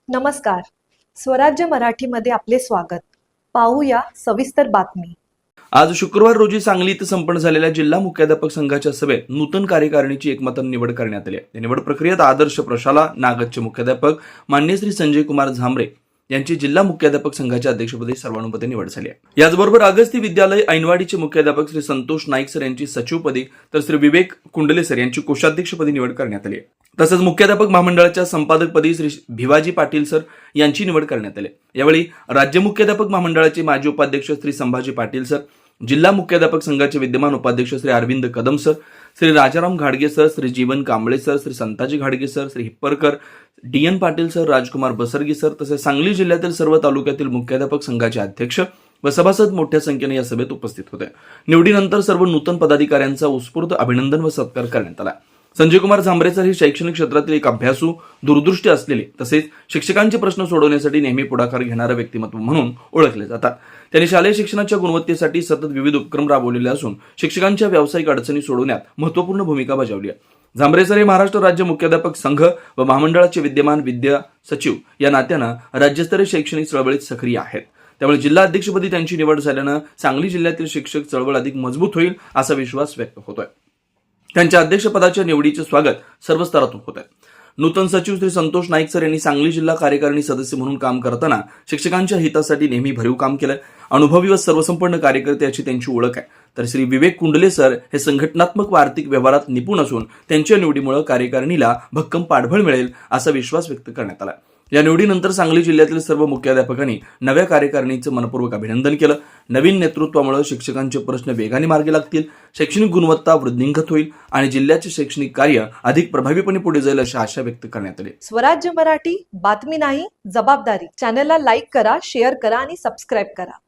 नमस्कार. स्वराज्य मराठीमध्ये आपले स्वागत. पाहूया सविस्तर बातमी. आज शुक्रवार रोजी सांगली इथं संपन्न झालेल्या जिल्हा मुख्याध्यापक संघाच्या सभेत नूतन कार्यकारिणीची एकमताने निवड करण्यात आली. या निवड प्रक्रियेत आदर्श प्रशाला नागदचे मुख्याध्यापक मान्य श्री संजय कुमार झांबरे यांची जिल्हा मुख्याध्यापक संघाच्या अध्यक्षपदी सर्वानुमते निवड झाली आहे. याचबरोबर अगस्ती विद्यालय ऐनवाडीचे मुख्याध्यापक श्री संतोष नाईक सर यांची सचिवपदी तर श्री विवेक कुंडले सर यांची कोषाध्यक्षपदी निवड करण्यात आली आहे. तसंच मुख्याध्यापक महामंडळाच्या संपादकपदी श्री भिवाजी पाटील सर यांची निवड करण्यात आली. यावेळी राज्य मुख्याध्यापक महामंडळाचे माजी उपाध्यक्ष श्री संभाजी पाटील सर, जिल्हा मुख्याध्यापक संघाचे विद्यमान उपाध्यक्ष श्री अरविंद कदम सर, श्री राजाराम घाडगे सर, श्री जीवन कांबळे सर, श्री संताजी घाडगे sir, Shri Hipparkar, D N. Patil sir, Rajkumar Basargi sir तसेच सांगली जिल्ह्यातील सर्व तालुक्यातील मुख्याध्यापक संघाचे अध्यक्ष व सभासद मोठ्या संख्येने या सभेत उपस्थित होते. निवडीनंतर सर्व नूतन पदाधिकाऱ्यांचा उत्स्फूर्त अभिनंदन व सत्कार करण्यात आला. संजय कुमार झांबरे सर हे शैक्षणिक क्षेत्रातील एक अभ्यासू, दूरदृष्टी असलेले तसेच शिक्षकांचे प्रश्न सोडवण्यासाठी नेहमी पुढाकार घेणारे व्यक्तिमत्व म्हणून ओळखले जातात. त्यांनी शालेय शिक्षणाच्या गुणवत्तेसाठी सतत विविध उपक्रम राबवलेले असून शिक्षकांच्या व्यावसायिक अडचणी सोडवण्यात महत्त्वपूर्ण भूमिका बजावली आहे. झांबरे सर हे महाराष्ट्र राज्य मुख्याध्यापक संघ व महामंडळाचे विद्यमान विद्या सचिव या नात्यानं राज्यस्तरीय शैक्षणिक चळवळीत सक्रिय आहेत. त्यामुळे जिल्हा अध्यक्षपदी त्यांची निवड झाल्यानं सांगली जिल्ह्यातील शिक्षक चळवळ अधिक मजबूत होईल असा विश्वास व्यक्त होतोय. त्यांच्या अध्यक्षपदाच्या निवडीचे स्वागत सर्व स्तरातून होत आहे. नूतन सचिव श्री संतोष नाईक सर यांनी सांगली जिल्हा कार्यकारिणी सदस्य म्हणून काम करताना शिक्षकांच्या हितासाठी नेहमी भरीव काम केलं. अनुभवी व सर्वसंपन्न कार्यकर्ते अशी त्यांची ओळख आहे. तर श्री विवेक कुंडले सर हे संघटनात्मक व आर्थिक व्यवहारात निपुण असून त्यांच्या निवडीमुळे कार्यकारिणीला भक्कम पाठबळ मिळेल असा विश्वास व्यक्त करण्यात आला. या निवडीनंतर सांगली जिल्ह्यातील सर्व मुख्याध्यापकांनी नव्या कार्यकारिणीचं मनपूर्वक अभिनंदन केलं. नवीन नेतृत्वामुळे शिक्षकांचे प्रश्न वेगाने मार्गी लागतील, शैक्षणिक गुणवत्ता वृद्धिंगत होईल आणि जिल्ह्याचे शैक्षणिक कार्य अधिक प्रभावीपणे पुढे जाईल अशी आशा व्यक्त करण्यात आली. स्वराज्य मराठी, बातमी नाही जबाबदारी. चॅनलला लाईक करा, शेअर करा आणि सबस्क्राईब करा.